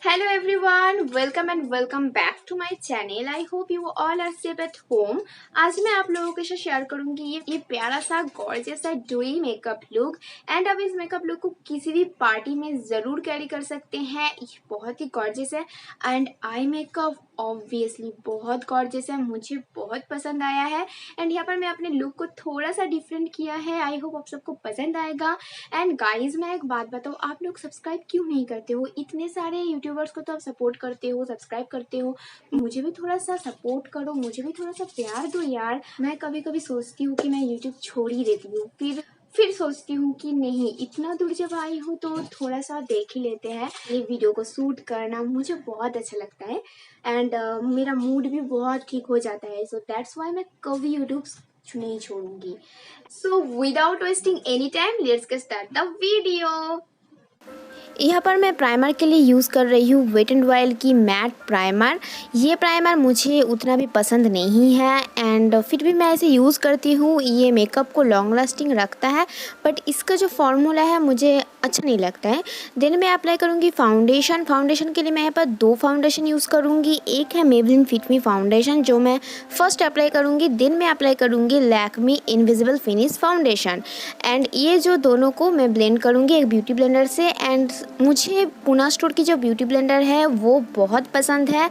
Hello everyone, welcome and welcome back to my channel. I hope you all are safe at home. आज मैं आप लोगों के साथ शेयर करूंगी ये प्यारा सा गॉर्जियस सा ड्यूई मेकअप लुक। एंड अब इस मेकअप लुक को किसी भी पार्टी में ज़रूर कैरी कर सकते हैं। ये बहुत ही गॉर्जियस है एंड आई मेकअप ऑब्वियसली बहुत गॉर्जियस है, मुझे बहुत पसंद आया है। एंड यहाँ पर मैं अपने लुक को थोड़ा सा डिफरेंट किया है। आई होप आप सबको पसंद आएगा। एंड गाइज मैं एक बात बताऊँ, आप लोग सब्सक्राइब क्यों नहीं करते हो? इतने सारे यूट्यूबर्स को तो आप सपोर्ट करते हो, सब्सक्राइब करते हो, मुझे भी थोड़ा सा सपोर्ट करो, मुझे भी थोड़ा सा प्यार दो यार। मैं कभी कभी सोचती हूँ कि मैं यूट्यूब छोड़ ही देती हूँ, फिर सोचती हूँ कि नहीं, इतना दूर जब आई हूँ तो थोड़ा सा देख ही लेते हैं। ये वीडियो को शूट करना मुझे बहुत अच्छा लगता है एंड मेरा मूड भी बहुत ठीक हो जाता है। सो दैट्स वाई मैं कभी यूट्यूब नहीं छोड़ूंगी। So without wasting any time let's get start the video. यहाँ पर मैं प्राइमर के लिए यूज़ कर रही हूँ वेट एंड वाइल्ड की मैट प्राइमर। ये प्राइमर मुझे उतना भी पसंद नहीं है एंड फिर भी मैं इसे यूज़ करती हूँ। ये मेकअप को लॉन्ग लास्टिंग रखता है बट इसका जो फॉर्मूला है मुझे अच्छा नहीं लगता है। देन मैं अप्लाई करूँगी फाउंडेशन के लिए मैं यहाँ पर 2 फाउंडेशन यूज़ करूँगी। एक है मेबलिन फिट मी फाउंडेशन जो मैं फर्स्ट अप्लाई करूँगी, देन मैं अप्लाई करूँगी Lakme invisible finish foundation. And ये जो दोनों को मैं ब्लेंड करूँगी एक ब्यूटी ब्लेंडर से। एंड मुझे पूना स्टोर की जो ब्यूटी ब्लेंडर है वो बहुत पसंद है।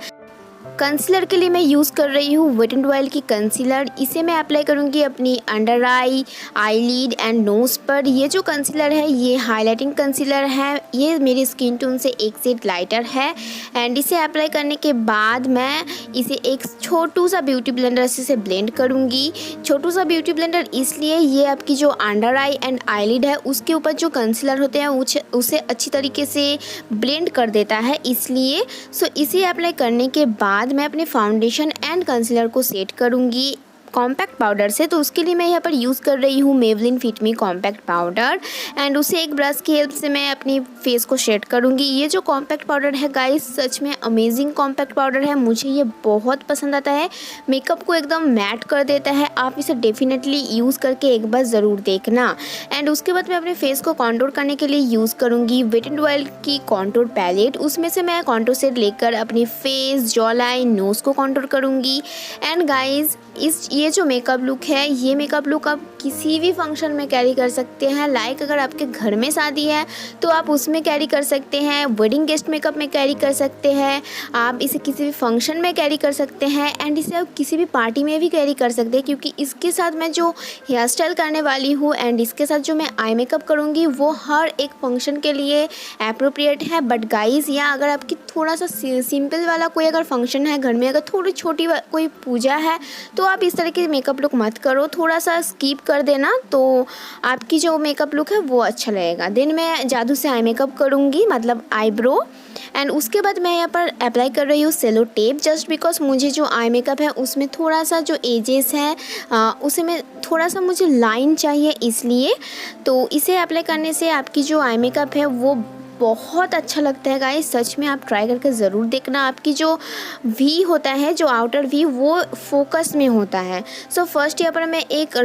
कंसीलर के लिए मैं यूज़ कर रही हूँ वेट एंड वाइल्ड की कंसीलर। इसे मैं अप्लाई करूँगी अपनी under eye, eyelid and nose पर। ये जो कंसीलर है ये हाइलाइटिंग कंसीलर है, ये मेरी स्किन टोन से एक शेड लाइटर है। एंड इसे अप्लाई करने के बाद मैं इसे एक छोटू सा ब्यूटी ब्लेंडर से ब्लेंड करूँगी। छोटू सा ब्यूटी ब्लेंडर इसलिए ये आपकी जो अंडर आई एंड आईलिड है उसके ऊपर जो कंसीलर होते हैं उसे अच्छी तरीके से ब्लेंड कर देता है, इसलिए। सो इसे अप्लाई करने के बाद मैं अपने फाउंडेशन एंड कंसीलर को सेट करूँगी कॉम्पैक्ट पाउडर से। तो उसके लिए मैं यहाँ पर यूज़ कर रही हूँ Maybelline fit me compact powder and उसे एक ब्रश की हेल्प से मैं अपनी फेस को शेड करूँगी। ये जो कॉम्पैक्ट पाउडर है गाइस सच में अमेजिंग कॉम्पैक्ट पाउडर है, मुझे ये बहुत पसंद आता है। मेकअप को एकदम मैट कर देता है। आप इसे डेफिनेटली यूज़ करके एक बार ज़रूर देखना। एंड उसके बाद मैं अपने फेस को कॉन्टूर करने के लिए यूज़ करूँगी वेट एंड वाइल्ड की कॉन्टूर पैलेट। उसमें से मैं कॉन्टूर सेट लेकर अपनी फेस, जॉ लाइन, नोज़ को कॉन्टूर करूँगी। एंड गाइज ये जो मेकअप लुक है ये मेकअप लुक आप किसी भी फंक्शन में कैरी कर सकते हैं। लाइक अगर आपके घर में शादी है तो आप उसमें कैरी कर सकते हैं, वेडिंग गेस्ट मेकअप में कैरी कर सकते हैं, आप इसे किसी भी फंक्शन में कैरी कर सकते हैं एंड इसे आप किसी भी पार्टी में भी कैरी कर सकते हैं। क्योंकि इसके साथ मैं जो हेयर स्टाइल करने वाली हूँ एंड इसके साथ जो मैं आई मेकअप करूँगी वो हर एक फंक्शन के लिए अप्रोप्रिएट है। बट गाइज़ यहाँ अगर आपकी थोड़ा सा सिंपल वाला कोई अगर फंक्शन है घर में, अगर थोड़ी छोटी कोई पूजा है तो आप इस तरह की मेकअप लुक मत करो, थोड़ा सा स्किप कर देना तो आपकी जो मेकअप लुक है वो अच्छा लगेगा। देन मैं जादू से आई मेकअप करूँगी, मतलब आईब्रो। एंड उसके बाद मैं यहाँ पर अप्लाई कर रही हूँ सेलो टेप जस्ट बिकॉज मुझे जो आई मेकअप है उसमें थोड़ा सा जो एजेस है उसे में थोड़ा सा मुझे लाइन चाहिए, इसलिए। तो इसे अप्लाई करने से आपकी जो आई मेकअप है वो बहुत अच्छा लगता है गाइस। सच में आप ट्राई करके ज़रूर देखना। आपकी जो वी होता है, जो आउटर वी, वो फोकस में होता है। सो फर्स्ट यहाँ पर मैं एक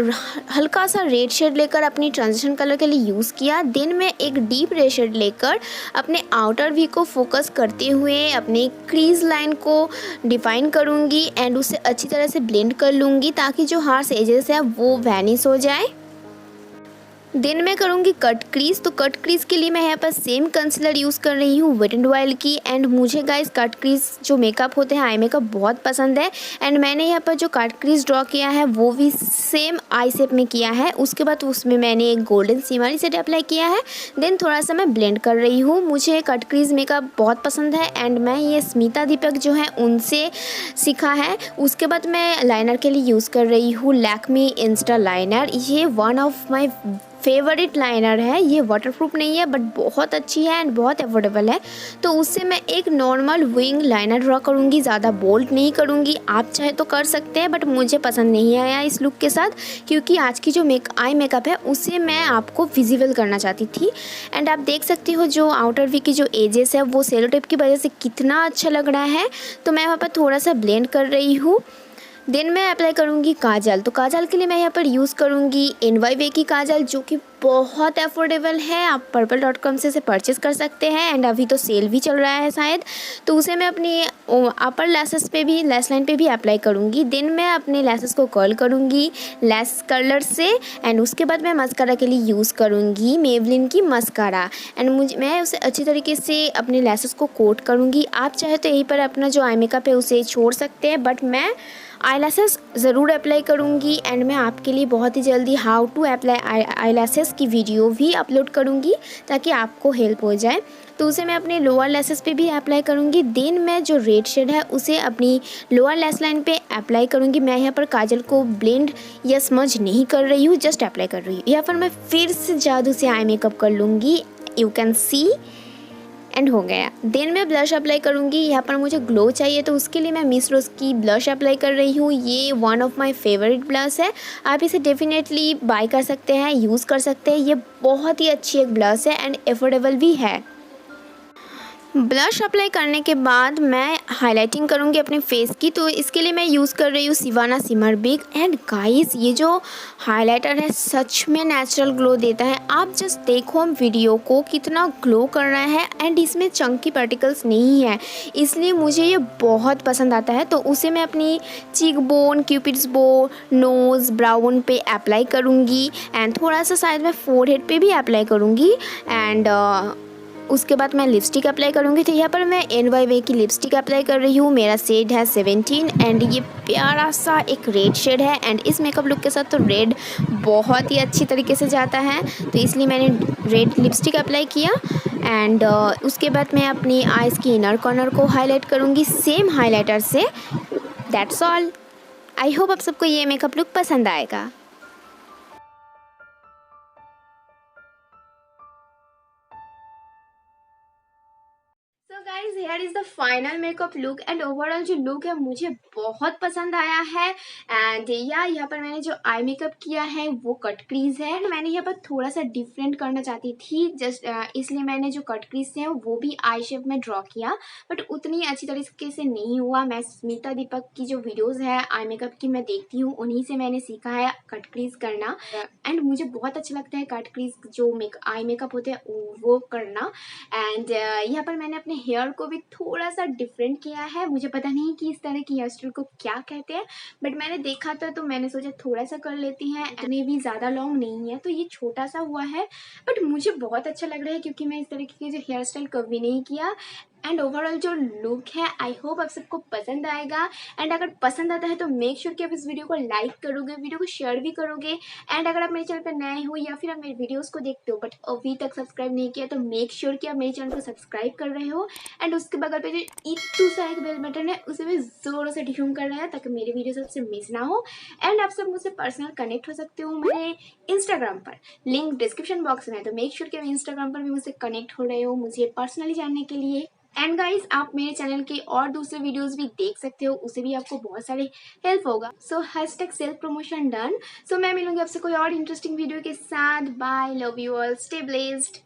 हल्का सा रेड शेड लेकर अपनी ट्रांजिशन कलर के लिए यूज़ किया। देन मैं एक डीप रेड शेड लेकर अपने आउटर वी को फोकस करते हुए अपने क्रीज लाइन को डिफाइन करूँगी एंड उसे अच्छी तरह से ब्लेंड कर लूँगी ताकि जो हार्श एजेस है वो वैनिश हो जाए। देन मैं करूँगी कट क्रीज। तो कट क्रीज के लिए मैं यहाँ पर सेम कंसीलर यूज़ कर रही हूँ वेट एंड वाइल्ड की। एंड मुझे गाइस कट क्रीज जो मेकअप होते हैं आई मेकअप बहुत पसंद है। एंड मैंने यहाँ पर जो कट क्रीज ड्रॉ किया है वो भी सेम आई शेप में किया है। उसके बाद उसमें मैंने एक गोल्डन सिमारी सेट अप्लाई किया है। देन थोड़ा सा मैं ब्लेंड कर रही हूँ। मुझे कट क्रीज मेकअप बहुत पसंद है एंड मैं ये स्मिता दीपक जो है उनसे सीखा है। उसके बाद मैं लाइनर के लिए यूज़ कर रही हूँ लैक्मी इंस्टा लाइनर। ये one of my favourite liner है। ये वाटरप्रूफ नहीं है बट बहुत अच्छी है एंड बहुत अफोर्डेबल है। तो उससे मैं एक नॉर्मल विंग लाइनर ड्रॉ करूँगी, ज़्यादा बोल्ड नहीं करूँगी। आप चाहे तो कर सकते हैं बट मुझे पसंद नहीं आया इस लुक के साथ, क्योंकि आज की जो आई मेकअप है उसे मैं आपको विजिबल करना चाहती थी। एंड आप देख सकते हो जो आउटर वी की जो एजेस है वो सेलो टेप की वजह से कितना अच्छा लग रहा है। तो मैं वहाँ पर थोड़ा सा ब्लेंड कर रही हूँ। देन मैं अप्लाई करूँगी काजल। तो काजल के लिए मैं यहाँ पर यूज़ करूँगी NYV की काजल, जो कि बहुत अफोर्डेबल है। आप purple.com से इसे परचेज़ कर सकते हैं एंड अभी तो सेल भी चल रहा है शायद। तो उसे मैं अपनी अपर लैसेस पे भी, लैश लाइन पे भी अप्लाई करूँगी। देन मैं अपने लैसेस को कर्ल करूँगी लैश कर्लर से एंड उसके बाद मैं मस्कारा के लिए यूज़ करूँगी मेबलिन की मस्कारा एंड मैं उसे अच्छी तरीके से अपने लैसेस को कोट करूँगी। आप चाहे तो यहीं पर अपना जो आई मेकअप है उसे छोड़ सकते हैं, बट मैं आई लैसेस ज़रूर अप्लाई करूँगी एंड मैं आपके लिए बहुत ही जल्दी हाउ टू अप्लाई आई लैसेस की वीडियो भी अपलोड करूँगी ताकि आपको हेल्प हो जाए। तो उसे मैं अपने लोअर लैसेस पे भी अप्लाई करूँगी। देन मैं जो रेड शेड है उसे अपनी लोअर लैश लाइन पे अप्लाई करूँगी। मैं यहाँ पर काजल को ब्लेंड या स्मज नहीं कर रही हूँ, जस्ट अप्लाई कर रही हूँ। यहाँ पर मैं फिर से जादू से आई मेकअप कर लूँगी, यू कैन सी, एंड हो गया। देन मैं ब्लश अप्लाई करूँगी। यहाँ पर मुझे ग्लो चाहिए तो उसके लिए मैं मिस रोज़ की ब्लश अप्लाई कर रही हूँ। ये one of my favourite blush है, आप इसे डेफिनेटली बाय कर सकते हैं, यूज़ कर सकते हैं। ये बहुत ही अच्छी एक ब्लश है एंड अफोर्डेबल भी है। ब्लश अप्लाई करने के बाद मैं हाइलाइटिंग करूँगी अपने फेस की। तो इसके लिए मैं यूज़ कर रही हूँ सिवाना सिमर बिग एंड गाइस, ये जो हाइलाइटर है सच में नेचुरल ग्लो देता है। आप जस्ट देखो हम वीडियो को, कितना ग्लो कर रहा है एंड इसमें चंकी पार्टिकल्स नहीं है, इसलिए मुझे ये बहुत पसंद आता है। तो उसे मैं अपनी चीक बोन, क्यूपिड्स बो, नोज़, ब्राउन पे अप्लाई करूँगी एंड थोड़ा सा शायद मैं फोरहेड पे भी अप्लाई करूँगी एंड उसके बाद मैं लिपस्टिक अप्लाई करूँगी। तो यहाँ पर मैं NYV की लिपस्टिक अप्लाई कर रही हूँ। मेरा शेड है 17 एंड ये प्यारा सा एक रेड शेड है एंड इस मेकअप लुक के साथ तो रेड बहुत ही अच्छी तरीके से जाता है, तो इसलिए मैंने रेड लिपस्टिक अप्लाई किया एंड उसके बाद मैं अपनी आइज़ की इनर कॉर्नर को हाईलाइट करूँगी सेम हाईलाइटर से। That's all. आई होप आप सबको ये मेकअप लुक पसंद आएगा। So guys here is the final makeup look and overall जो लुक है मुझे बहुत पसंद आया है। एंड यहाँ पर मैंने जो आई मेकअप किया है वो कट क्रीज है एंड मैंने यहाँ पर थोड़ा सा डिफरेंट करना चाहती थी, जस्ट इसलिए मैंने जो कट क्रीज है वो भी आई शेप में ड्रॉ किया, बट उतनी अच्छी तरीके से नहीं हुआ। मैं स्मिता दीपक की जो वीडियोज़ है आई मेकअप की मैं देखती हूँ, उन्हीं से मैंने सीखा है कट क्रीज करना एंड मुझे बहुत अच्छा लगता है कट क्रीज जो आई मेकअप होते हैं वो करना। एंड यहाँ पर मैंने अपने हेयर को भी थोड़ा सा डिफरेंट किया है। मुझे पता नहीं कि इस तरह की हेयर स्टाइल को क्या कहते हैं, बट मैंने देखा था तो मैंने सोचा थोड़ा सा कर लेती हैं। इतने भी ज़्यादा लॉन्ग नहीं है तो ये छोटा सा हुआ है, बट मुझे बहुत अच्छा लग रहा है क्योंकि मैं इस तरीके की जो हेयर स्टाइल कभी नहीं किया। एंड ओवरऑल जो लुक है आई होप आप सबको पसंद आएगा एंड अगर पसंद आता है तो मेक श्योर कि आप इस वीडियो को लाइक करोगे, वीडियो को शेयर भी करोगे एंड अगर आप मेरे चैनल पर नए हो या फिर आप मेरे वीडियोस को देखते हो बट अभी तक सब्सक्राइब नहीं किया तो मेक श्योर कि आप मेरे चैनल को सब्सक्राइब कर रहे हो एंड उसके बगल पे जो इट्टू सा एक बेल बटन है उसे भी जोरों से ढूंढ कर रहे हैं ताकि मेरे वीडियो सबसे मिस ना हो। एंड आप सब मुझसे पर्सनल कनेक्ट हो सकते हो मेरे इंस्टाग्राम पर, लिंक डिस्क्रिप्शन बॉक्स में है, तो मेक श्योर कि आप इंस्टाग्राम पर भी मुझसे कनेक्ट हो रहे हो मुझे पर्सनली जानने के लिए। एंड गाइज आप मेरे चैनल के और दूसरे वीडियोस भी देख सकते हो, उसे भी आपको बहुत सारे हेल्प होगा। So hashtag self promotion done. So मैं मिलूंगी आपसे कोई और इंटरेस्टिंग वीडियो के साथ। Bye, love you all, stay blessed.